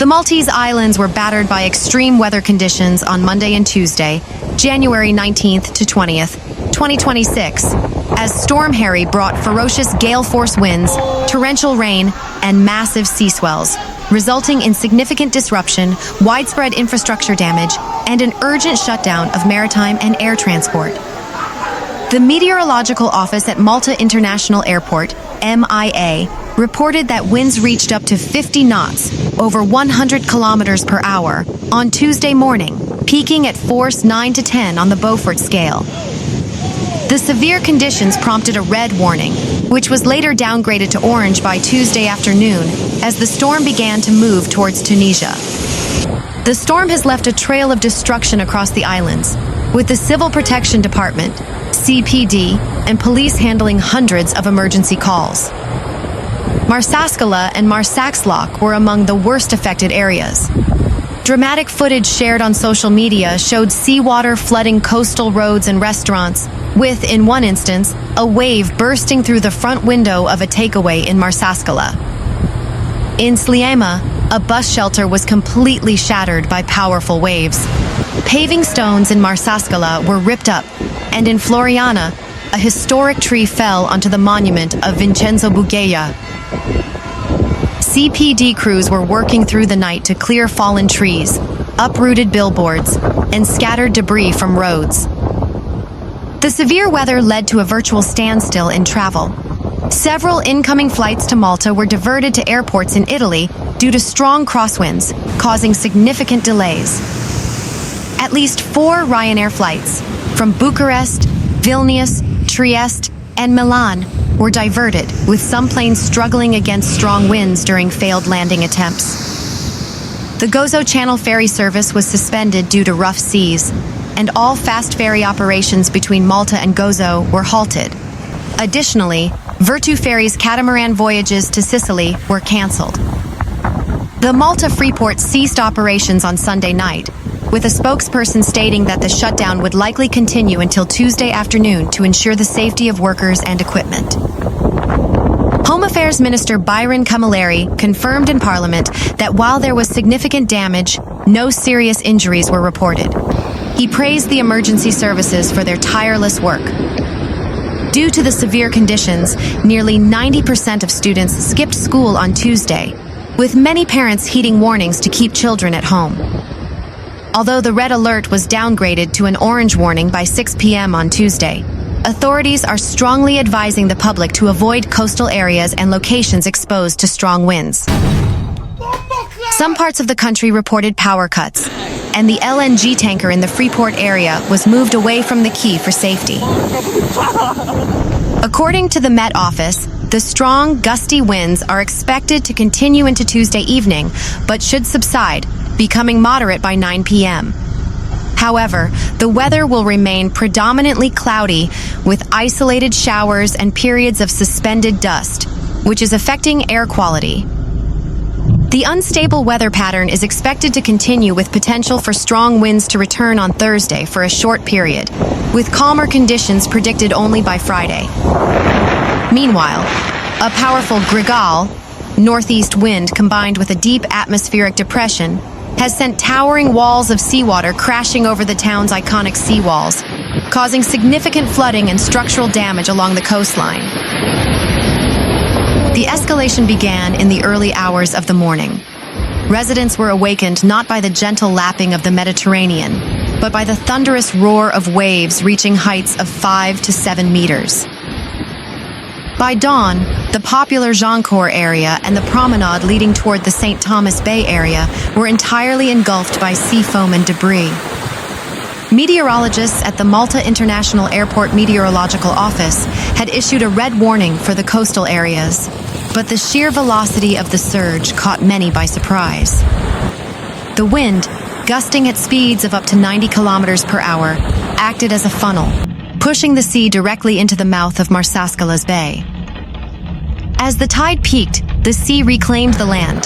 The Maltese Islands were battered by extreme weather conditions on Monday and Tuesday, January 19th to 20th, 2026, as Storm Harry brought ferocious gale-force winds, torrential rain, and massive sea swells, resulting in significant disruption, widespread infrastructure damage, and an urgent shutdown of maritime and air transport. The Meteorological Office at Malta International Airport, MIA, reported that winds reached up to 50 knots, over 100 kilometers per hour, on Tuesday morning, peaking at force 9 to 10 on the Beaufort scale. The severe conditions prompted a red warning, which was later downgraded to orange by Tuesday afternoon as the storm began to move towards Tunisia. The storm has left a trail of destruction across the islands, with the Civil Protection Department, CPD, and police handling hundreds of emergency calls. Marsaskala and Marsaskala were among the worst affected areas. Dramatic footage shared on social media showed seawater flooding coastal roads and restaurants, with, in one instance, a wave bursting through the front window of a takeaway in Marsaskala. In Sliema, a bus shelter was completely shattered by powerful waves. Paving stones in Marsaskala were ripped up, and in Floriana, a historic tree fell onto the monument of Vincenzo Bugeia. CPD crews were working through the night to clear fallen trees, uprooted billboards, and scattered debris from roads. The severe weather led to a virtual standstill in travel. Several incoming flights to Malta were diverted to airports in Italy due to strong crosswinds, causing significant delays. At least 4 Ryanair flights from Bucharest, Vilnius, Trieste, and Milan were diverted, with some planes struggling against strong winds during failed landing attempts. The Gozo Channel ferry service was suspended due to rough seas, and all fast ferry operations between Malta and Gozo were halted. Additionally, Virtu Ferry's catamaran voyages to Sicily were cancelled. The Malta Freeport ceased operations on Sunday night, with a spokesperson stating that the shutdown would likely continue until Tuesday afternoon to ensure the safety of workers and equipment. Home Affairs Minister Byron Camilleri confirmed in Parliament that while there was significant damage, no serious injuries were reported. He praised the emergency services for their tireless work. Due to the severe conditions, nearly 90% of students skipped school on Tuesday, with many parents heeding warnings to keep children at home. Although the red alert was downgraded to an orange warning by 6 p.m. on Tuesday, authorities are strongly advising the public to avoid coastal areas and locations exposed to strong winds. Some parts of the country reported power cuts, and the LNG tanker in the Freeport area was moved away from the quay for safety. According to the Met Office, the strong, gusty winds are expected to continue into Tuesday evening, but should subside, becoming moderate by 9 p.m. However, the weather will remain predominantly cloudy, with isolated showers and periods of suspended dust, which is affecting air quality. The unstable weather pattern is expected to continue, with potential for strong winds to return on Thursday for a short period, with calmer conditions predicted only by Friday. Meanwhile, a powerful Grigal, northeast wind combined with a deep atmospheric depression has sent towering walls of seawater crashing over the town's iconic seawalls, causing significant flooding and structural damage along the coastline. The escalation began in the early hours of the morning. Residents were awakened not by the gentle lapping of the Mediterranean, but by the thunderous roar of waves reaching heights of 5 to 7 meters. By dawn, the popular Joncourt area and the promenade leading toward the St. Thomas Bay area were entirely engulfed by sea foam and debris. Meteorologists at the Malta International Airport Meteorological Office had issued a red warning for the coastal areas, but the sheer velocity of the surge caught many by surprise. The wind, gusting at speeds of up to 90 kilometers per hour, acted as a funnel, pushing the sea directly into the mouth of Marsaskala's bay. As the tide peaked, the sea reclaimed the land.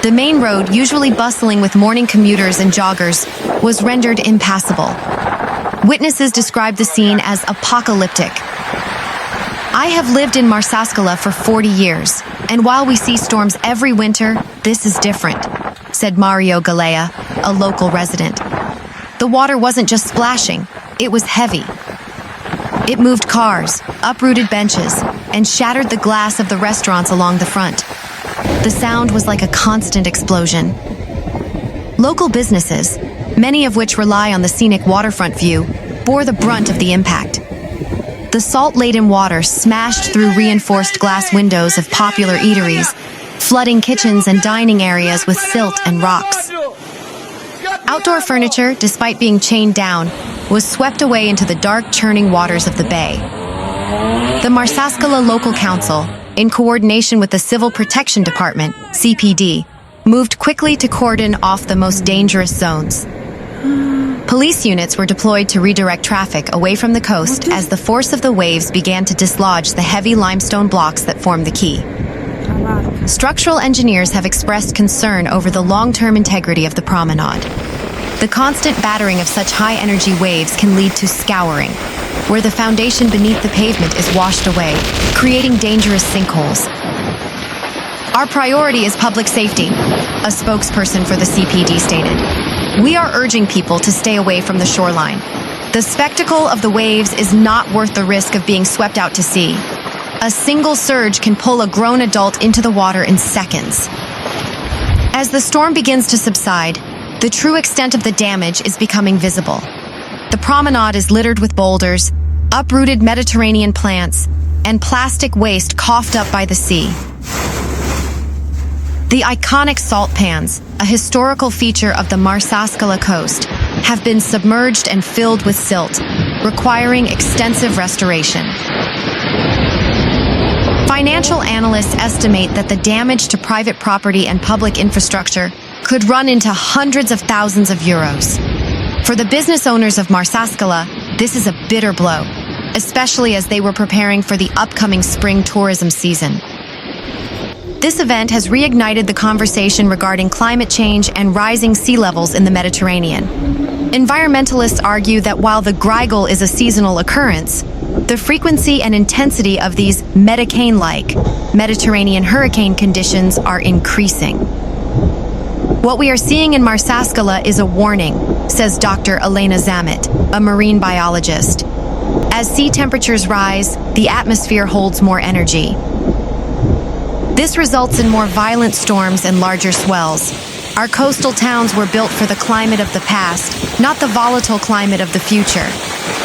The main road, usually bustling with morning commuters and joggers, was rendered impassable. Witnesses described the scene as apocalyptic. I have lived in Marsaskala for 40 years, and while we see storms every winter, this is different. said Mario Galea, a local resident. The water wasn't just splashing, it was heavy. It moved cars, uprooted benches, and shattered the glass of the restaurants along the front. The sound was like a constant explosion. Local businesses, many of which rely on the scenic waterfront view, bore the brunt of the impact. The salt-laden water smashed through reinforced glass windows of popular eateries, flooding kitchens and dining areas with silt and rocks. Outdoor furniture, despite being chained down, was swept away into the dark, churning waters of the bay. The Marsaskala Local Council, in coordination with the Civil Protection Department, CPD, moved quickly to cordon off the most dangerous zones. Police units were deployed to redirect traffic away from the coast as the force of the waves began to dislodge the heavy limestone blocks that form the quay. Structural engineers have expressed concern over the long-term integrity of the promenade. The constant battering of such high-energy waves can lead to scouring, where the foundation beneath the pavement is washed away, creating dangerous sinkholes. Our priority is public safety, a spokesperson for the CPD stated. We are urging people to stay away from the shoreline. The spectacle of the waves is not worth the risk of being swept out to sea. A single surge can pull a grown adult into the water in seconds. As the storm begins to subside, the true extent of the damage is becoming visible. The promenade is littered with boulders, uprooted Mediterranean plants, and plastic waste coughed up by the sea. The iconic salt pans, a historical feature of the Marsaskala coast, have been submerged and filled with silt, requiring extensive restoration. Financial analysts estimate that the damage to private property and public infrastructure could run into hundreds of thousands of euros. For the business owners of Marsaskala, this is a bitter blow, especially as they were preparing for the upcoming spring tourism season. This event has reignited the conversation regarding climate change and rising sea levels in the Mediterranean. Environmentalists argue that while the Grigel is a seasonal occurrence, the frequency and intensity of these Medicane-like Mediterranean hurricane conditions are increasing. What we are seeing in Marsaskala is a warning, says Dr. Elena Zamet, a marine biologist. As sea temperatures rise, the atmosphere holds more energy. This results in more violent storms and larger swells. Our coastal towns were built for the climate of the past, not the volatile climate of the future.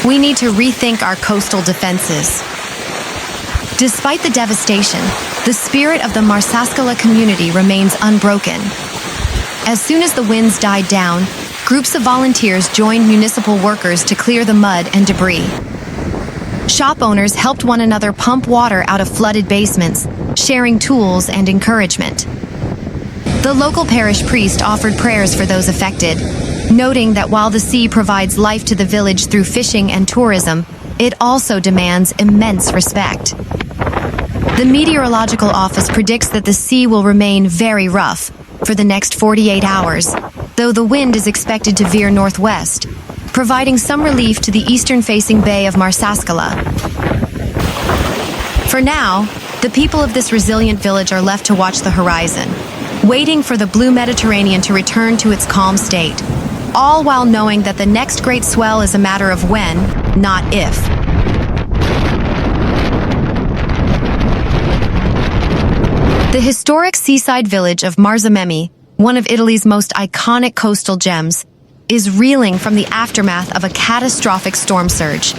We need to rethink our coastal defenses. Despite the devastation, the spirit of the Marsaskala community remains unbroken. As soon as the winds died down, groups of volunteers joined municipal workers to clear the mud and debris. Shop owners helped one another pump water out of flooded basements, sharing tools and encouragement. The local parish priest offered prayers for those affected, noting that while the sea provides life to the village through fishing and tourism, it also demands immense respect. The Meteorological Office predicts that the sea will remain very rough for the next 48 hours, though the wind is expected to veer northwest, providing some relief to the eastern-facing bay of Marsaskala. For now, the people of this resilient village are left to watch the horizon, waiting for the blue Mediterranean to return to its calm state, all while knowing that the next great swell is a matter of when, not if. The historic seaside village of Marzamemi, one of Italy's most iconic coastal gems, is reeling from the aftermath of a catastrophic storm surge.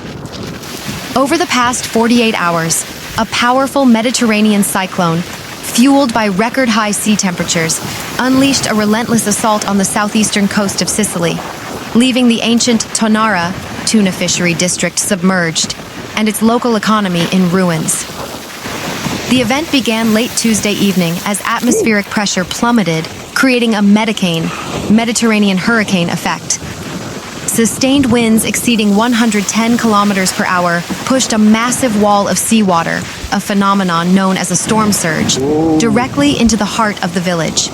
Over the past 48 hours, a powerful Mediterranean cyclone, fueled by record-high sea temperatures, unleashed a relentless assault on the southeastern coast of Sicily, leaving the ancient Tonara tuna fishery district submerged and its local economy in ruins. The event began late Tuesday evening as atmospheric pressure plummeted, creating a Mediterranean hurricane effect. Sustained winds exceeding 110 kilometers per hour pushed a massive wall of seawater, a phenomenon known as a storm surge, directly into the heart of the village.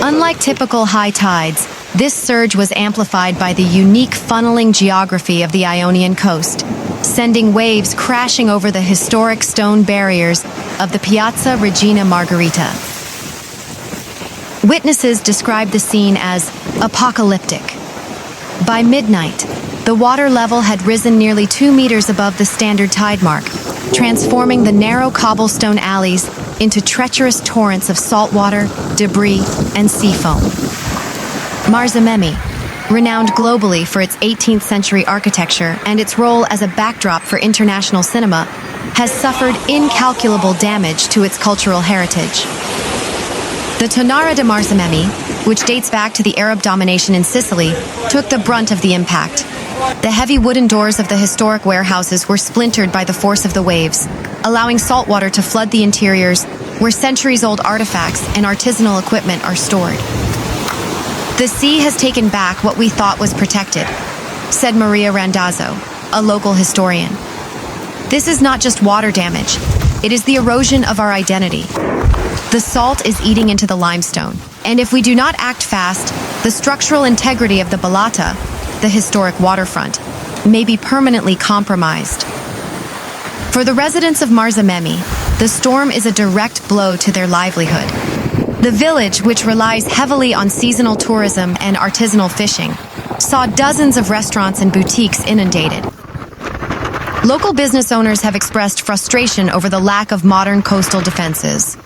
Unlike typical high tides, this surge was amplified by the unique funneling geography of the Ionian coast, sending waves crashing over the historic stone barriers of the Piazza Regina Margherita. Witnesses described the scene as apocalyptic. By midnight, the water level had risen nearly 2 meters above the standard tide mark, transforming the narrow cobblestone alleys into treacherous torrents of salt water, debris, and sea foam. Marzamemi, renowned globally for its 18th century architecture and its role as a backdrop for international cinema, has suffered incalculable damage to its cultural heritage. The Tonara de Marzamemi, which dates back to the Arab domination in Sicily, took the brunt of the impact. The heavy wooden doors of the historic warehouses were splintered by the force of the waves, allowing salt water to flood the interiors where centuries-old artifacts and artisanal equipment are stored. The sea has taken back what we thought was protected, said Maria Randazzo, a local historian. This is not just water damage, it is the erosion of our identity. The salt is eating into the limestone, and if we do not act fast, the structural integrity of the Balata, the historic waterfront, may be permanently compromised. For the residents of Marzamemi, the storm is a direct blow to their livelihood. The village, which relies heavily on seasonal tourism and artisanal fishing, saw dozens of restaurants and boutiques inundated. Local business owners have expressed frustration over the lack of modern coastal defenses.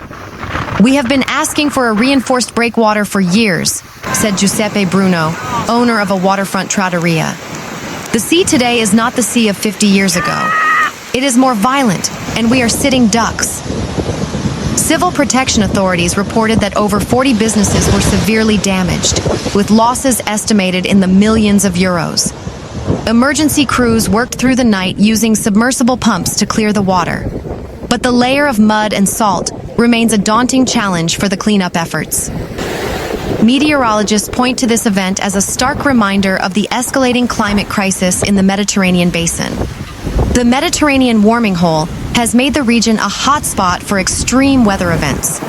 "We have been asking for a reinforced breakwater for years," said Giuseppe Bruno, owner of a waterfront trattoria. "The sea today is not the sea of 50 years ago. It is more violent, and we are sitting ducks." Civil protection authorities reported that over 40 businesses were severely damaged, with losses estimated in the millions of euros. Emergency crews worked through the night using submersible pumps to clear the water. But the layer of mud and salt remains a daunting challenge for the cleanup efforts. Meteorologists point to this event as a stark reminder of the escalating climate crisis in the Mediterranean basin. The Mediterranean warming hole has made the region a hotspot for extreme weather events.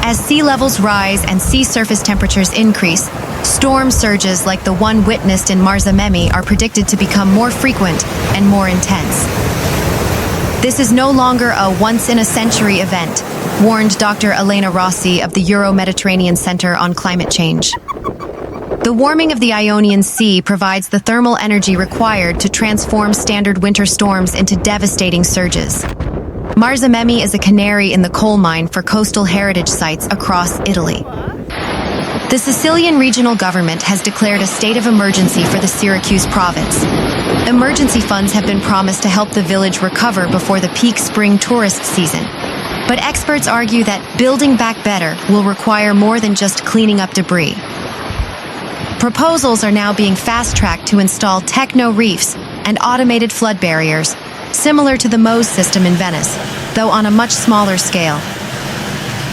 As sea levels rise and sea surface temperatures increase, storm surges like the one witnessed in Marzamemi are predicted to become more frequent and more intense. This is no longer a once-in-a-century event, warned Dr. Elena Rossi of the Euro-Mediterranean Center on Climate Change. The warming of the Ionian Sea provides the thermal energy required to transform standard winter storms into devastating surges. Marzamemi is a canary in the coal mine for coastal heritage sites across Italy. The Sicilian regional government has declared a state of emergency for the Syracuse province. Emergency funds have been promised to help the village recover before the peak spring tourist season. But experts argue that building back better will require more than just cleaning up debris. Proposals are now being fast-tracked to install techno-reefs and automated flood barriers, similar to the Mose system in Venice, though on a much smaller scale.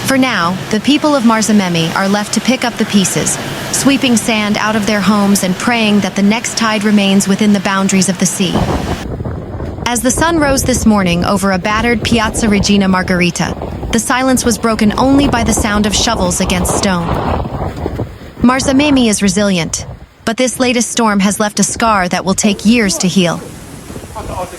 For now, the people of Marzamemi are left to pick up the pieces, sweeping sand out of their homes and praying that the next tide remains within the boundaries of the sea. As the sun rose this morning over a battered Piazza Regina Margherita, the silence was broken only by the sound of shovels against stone. Marzamemi is resilient, but this latest storm has left a scar that will take years to heal.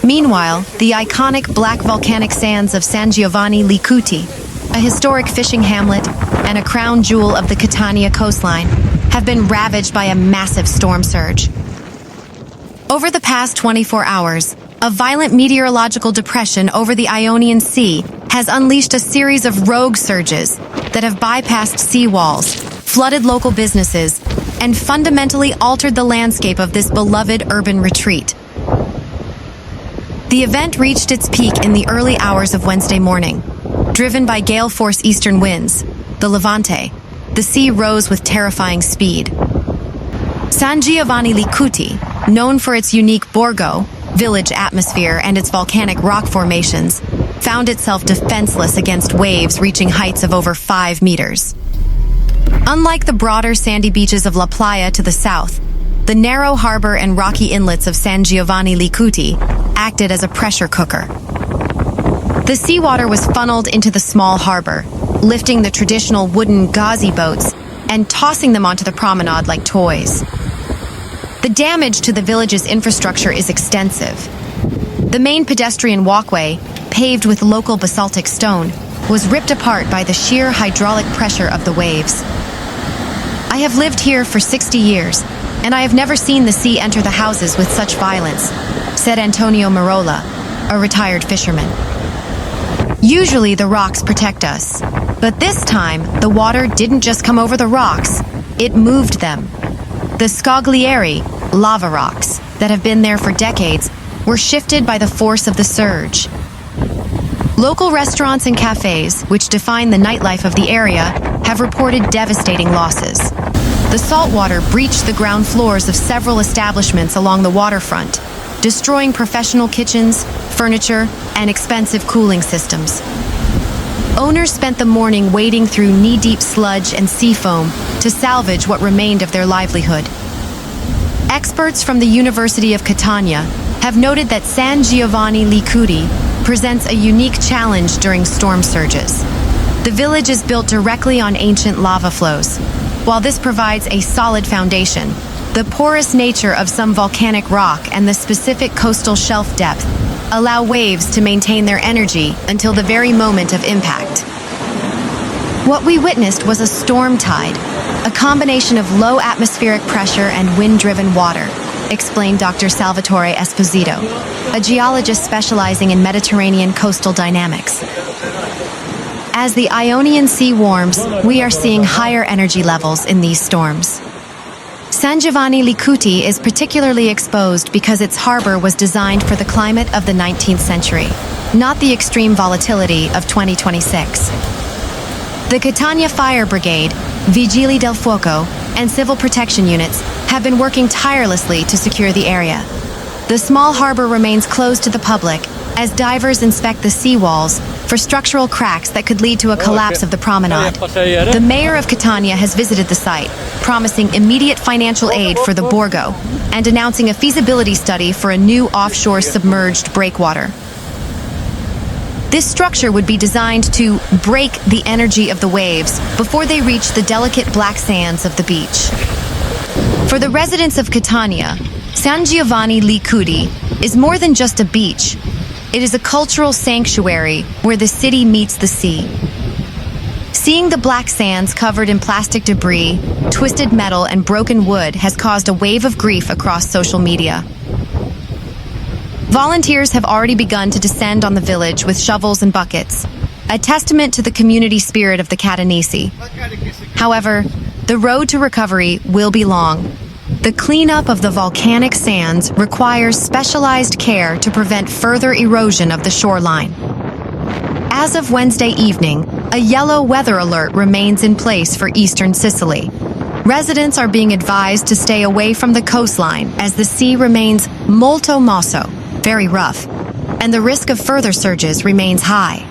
Meanwhile, the iconic black volcanic sands of San Giovanni Li Cuti, a historic fishing hamlet and a crown jewel of the Catania coastline, have been ravaged by a massive storm surge. Over the past 24 hours, a violent meteorological depression over the Ionian Sea has unleashed a series of rogue surges that have bypassed seawalls, flooded local businesses, and fundamentally altered the landscape of this beloved urban retreat. The event reached its peak in the early hours of Wednesday morning. Driven by gale-force eastern winds, the Levante, the sea rose with terrifying speed. San Giovanni Li Cuti, known for its unique Borgo, village atmosphere and its volcanic rock formations, found itself defenseless against waves reaching heights of over 5 meters. Unlike the broader sandy beaches of La Playa to the south, the narrow harbor and rocky inlets of San Giovanni Li Cuti acted as a pressure cooker. The seawater was funneled into the small harbor, lifting the traditional wooden ghazi boats and tossing them onto the promenade like toys. The damage to the village's infrastructure is extensive. The main pedestrian walkway, paved with local basaltic stone, was ripped apart by the sheer hydraulic pressure of the waves. I have lived here for 60 years, and I have never seen the sea enter the houses with such violence, said Antonio Marola, a retired fisherman. Usually the rocks protect us, but this time the water didn't just come over the rocks, it moved them. The scoglieri, lava rocks, that have been there for decades, were shifted by the force of the surge. Local restaurants and cafes, which define the nightlife of the area, have reported devastating losses. The saltwater breached the ground floors of several establishments along the waterfront, destroying professional kitchens, furniture, and expensive cooling systems. Owners spent the morning wading through knee-deep sludge and sea foam to salvage what remained of their livelihood. Experts from the University of Catania have noted that San Giovanni Li Cuti presents a unique challenge during storm surges. The village is built directly on ancient lava flows. While this provides a solid foundation, the porous nature of some volcanic rock and the specific coastal shelf depth allow waves to maintain their energy until the very moment of impact. What we witnessed was a storm tide, a combination of low atmospheric pressure and wind-driven water, explained Dr. Salvatore Esposito, a geologist specializing in Mediterranean coastal dynamics. As the Ionian Sea warms, we are seeing higher energy levels in these storms. San Giovanni Li Cuti is particularly exposed because its harbor was designed for the climate of the 19th century, not the extreme volatility of 2026. The Catania Fire Brigade, Vigili del Fuoco, and civil protection units have been working tirelessly to secure the area. The small harbor remains closed to the public as divers inspect the seawalls for structural cracks that could lead to a collapse of the promenade. The mayor of Catania has visited the site, promising immediate financial aid for the Borgo and announcing a feasibility study for a new offshore submerged breakwater. This structure would be designed to break the energy of the waves before they reach the delicate black sands of the beach. For the residents of Catania, San Giovanni Li Cuti is more than just a beach. It is a cultural sanctuary where the city meets the sea. Seeing the black sands covered in plastic debris, twisted metal, and broken wood has caused a wave of grief across social media. Volunteers have already begun to descend on the village with shovels and buckets, a testament to the community spirit of the Catanese. However, the road to recovery will be long. The cleanup of the volcanic sands requires specialized care to prevent further erosion of the shoreline. As of Wednesday evening, a yellow weather alert remains in place for eastern Sicily. Residents are being advised to stay away from the coastline as the sea remains molto mosso, very rough, and the risk of further surges remains high.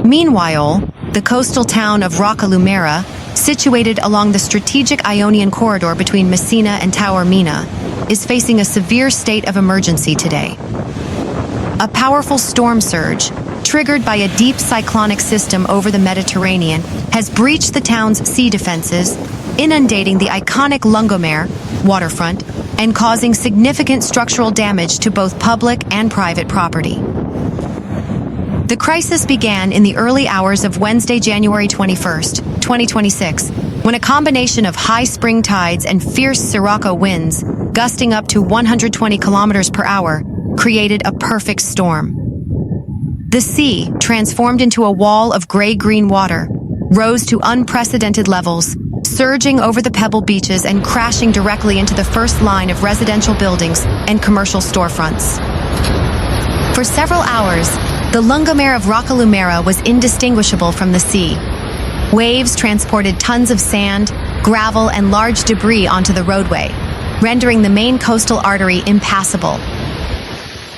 Meanwhile, the coastal town of Roccalumera, situated along the strategic Ionian corridor between Messina and Taormina, is facing a severe state of emergency today. A powerful storm surge, triggered by a deep cyclonic system over the Mediterranean, has breached the town's sea defenses, inundating the iconic Lungomare waterfront and causing significant structural damage to both public and private property. The crisis began in the early hours of Wednesday, January 21st, 2026, when a combination of high spring tides and fierce sirocco winds, gusting up to 120 kilometers per hour, created a perfect storm. The sea, transformed into a wall of gray-green water, rose to unprecedented levels, surging over the pebble beaches and crashing directly into the first line of residential buildings and commercial storefronts. For several hours, the Lungomare of Roccalumera was indistinguishable from the sea. Waves transported tons of sand, gravel, and large debris onto the roadway, rendering the main coastal artery impassable.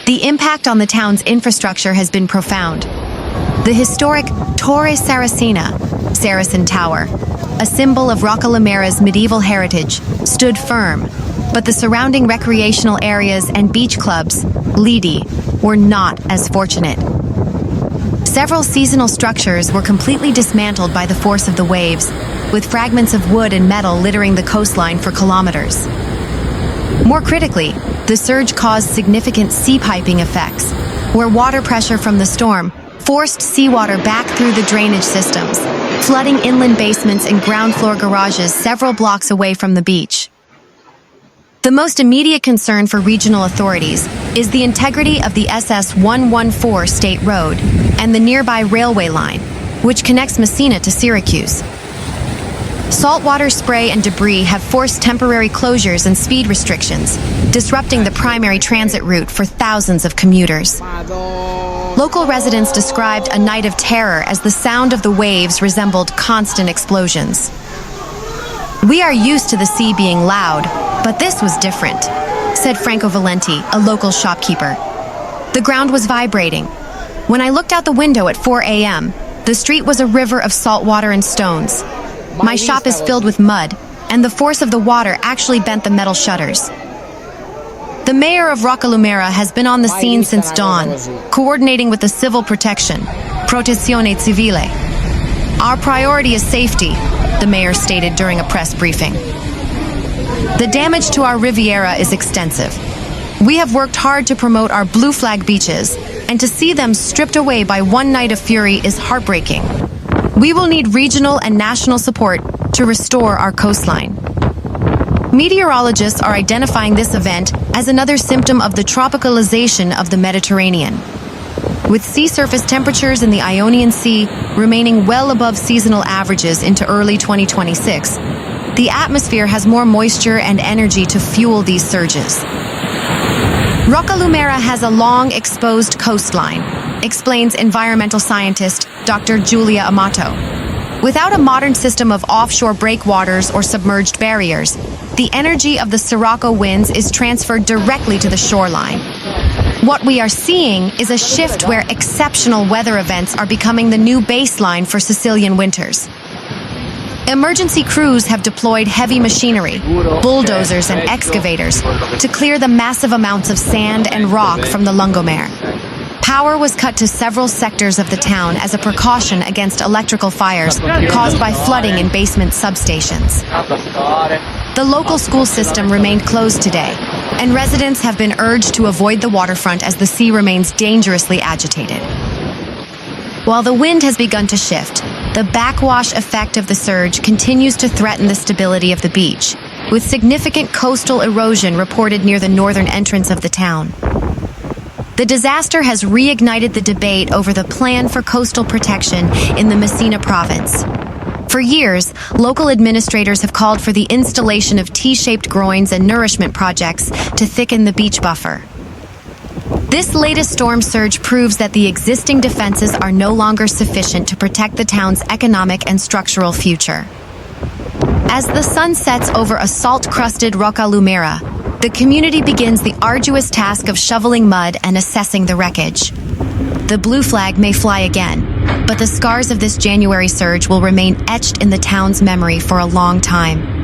The impact on the town's infrastructure has been profound. The historic Torre Saracena, Saracen Tower, a symbol of Roccalumera's medieval heritage, stood firm, but the surrounding recreational areas and beach clubs, Lidi, were not as fortunate. Several seasonal structures were completely dismantled by the force of the waves, with fragments of wood and metal littering the coastline for kilometers. More critically, the surge caused significant sea piping effects, where water pressure from the storm forced seawater back through the drainage systems, flooding inland basements and ground floor garages several blocks away from the beach. The most immediate concern for regional authorities is the integrity of the SS 114 State Road and the nearby railway line, which connects Messina to Syracuse. Saltwater spray and debris have forced temporary closures and speed restrictions, disrupting the primary transit route for thousands of commuters. Local residents described a night of terror as the sound of the waves resembled constant explosions. "We are used to the sea being loud, but this was different," said Franco Valenti, a local shopkeeper. "The ground was vibrating. When I looked out the window at 4 a.m., the street was a river of salt water and stones. My shop is filled with mud, and the force of the water actually bent the metal shutters." The mayor of Roccalumera has been on the scene since dawn, coordinating with the civil protection, Protezione Civile. "Our priority is safety," the mayor stated during a press briefing. "The damage to our Riviera is extensive. We have worked hard to promote our blue flag beaches, and to see them stripped away by one night of fury is heartbreaking. We will need regional and national support to restore our coastline." Meteorologists are identifying this event as another symptom of the tropicalization of the Mediterranean. With sea surface temperatures in the Ionian Sea remaining well above seasonal averages into early 2026, the atmosphere has more moisture and energy to fuel these surges. Roccalumera has a long, exposed coastline, explains environmental scientist Dr. Giulia Amato. Without a modern system of offshore breakwaters or submerged barriers, the energy of the Sirocco winds is transferred directly to the shoreline. What we are seeing is a shift where exceptional weather events are becoming the new baseline for Sicilian winters. Emergency crews have deployed heavy machinery, bulldozers and excavators, to clear the massive amounts of sand and rock from the lungomare. Power was cut to several sectors of the town as a precaution against electrical fires caused by flooding in basement substations. The local school system remained closed today, and residents have been urged to avoid the waterfront as the sea remains dangerously agitated. While the wind has begun to shift, the backwash effect of the surge continues to threaten the stability of the beach, with significant coastal erosion reported near the northern entrance of the town. The disaster has reignited the debate over the plan for coastal protection in the Messina province. For years, local administrators have called for the installation of T-shaped groins and nourishment projects to thicken the beach buffer. This latest storm surge proves that the existing defenses are no longer sufficient to protect the town's economic and structural future. As the sun sets over a salt-crusted Roccalumera, the community begins the arduous task of shoveling mud and assessing the wreckage. The blue flag may fly again, but the scars of this January surge will remain etched in the town's memory for a long time.